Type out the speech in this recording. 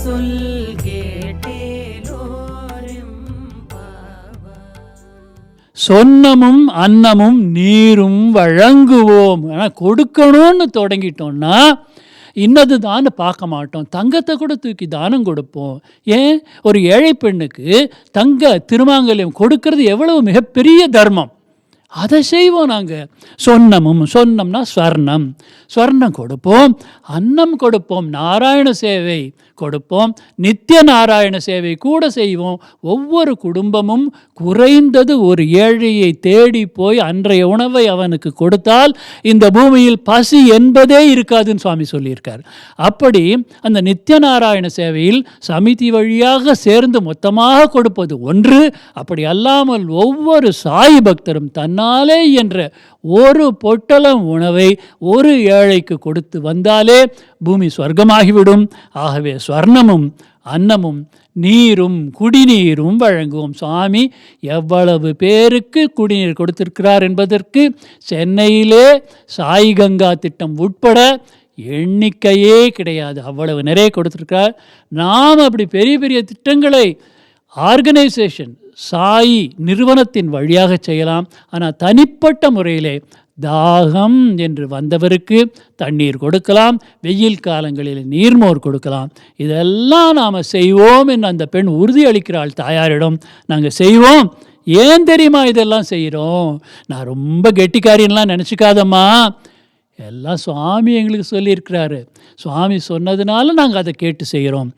சொல் கேட்டேலோரும். சொன்னமும் அன்னமும் நீரும் வழங்குவோம். ஆனால் கொடுக்கணும்னு தொடங்கிட்டோம்னா இன்னது தான் பார்க்க மாட்டோம். தங்கத்தை கூட தூக்கி தானம் கொடுப்போம். ஏன், ஒரு ஏழை பெண்ணுக்கு தங்க திருமாங்கல்யம் கொடுக்கறது எவ்வளவு மிகப்பெரிய தர்மம். அதை செய்வோம் நாங்கள். சொன்னம்னா ஸ்வர்ணம், ஸ்வர்ணம் கொடுப்போம், அன்னம் கொடுப்போம், நாராயண சேவை கொடுப்போம், நித்திய நாராயண சேவை கூட செய்வோம். ஒவ்வொரு குடும்பமும் குறைந்தது ஒரு ஏழையை தேடி போய் அன்றைய உணவை அவனுக்கு கொடுத்தால் இந்த பூமியில் பசி என்பதே இருக்காதுன்னு சுவாமி சொல்லியிருக்கார். அப்படி அந்த நித்திய நாராயண சேவையில் சமிதி வழியாக சேர்ந்து மொத்தமாக கொடுப்பது ஒன்று. அப்படி அல்லாமல் ஒவ்வொரு சாய் பக்தரும் தன்னாலே என்ற ஒரு பொட்டலம் உணவை ஒரு ஏழைக்கு கொடுத்து வந்தாலே பூமி சொர்க்கமாகிவிடும். ஆகவே ஸ்வர்ணமும் அன்னமும் நீரும் குடிநீரும் வழங்குவோம். சுவாமி எவ்வளவு பேருக்கு குடிநீர் கொடுத்திருக்கிறார் என்பதற்கு சென்னையிலே சாய் கங்கா திட்டம் உட்பட எண்ணிக்கையே கிடையாது. அவ்வளவு நிறைய கொடுத்திருக்கிறார். நாம் அப்படி பெரிய பெரிய திட்டங்களை ஆர்கனைசேஷன் சாய் நிறுவனத்தின் வழியாக செய்யலாம். ஆனால் தனிப்பட்ட முறையிலே தாகம் என்று வந்தவருக்கு தண்ணீர் கொடுக்கலாம், வெயில் காலங்களில் நீர்மோர் கொடுக்கலாம். இதெல்லாம் நாம் செய்வோம் என்று அந்த பெண் உறுதி அளிக்கிறாள் தாயாரிடம். நாங்கள் செய்வோம். ஏன் தெரியுமா இதெல்லாம் செய்கிறோம்? நான் ரொம்ப கெட்டிக்காரின்லாம் நினச்சிக்காதம்மா, எல்லாம் சுவாமி எங்களுக்கு சொல்லியிருக்கிறாரு. சுவாமி சொன்னதுனால நாங்கள் அதை கேட்டு செய்கிறோம்.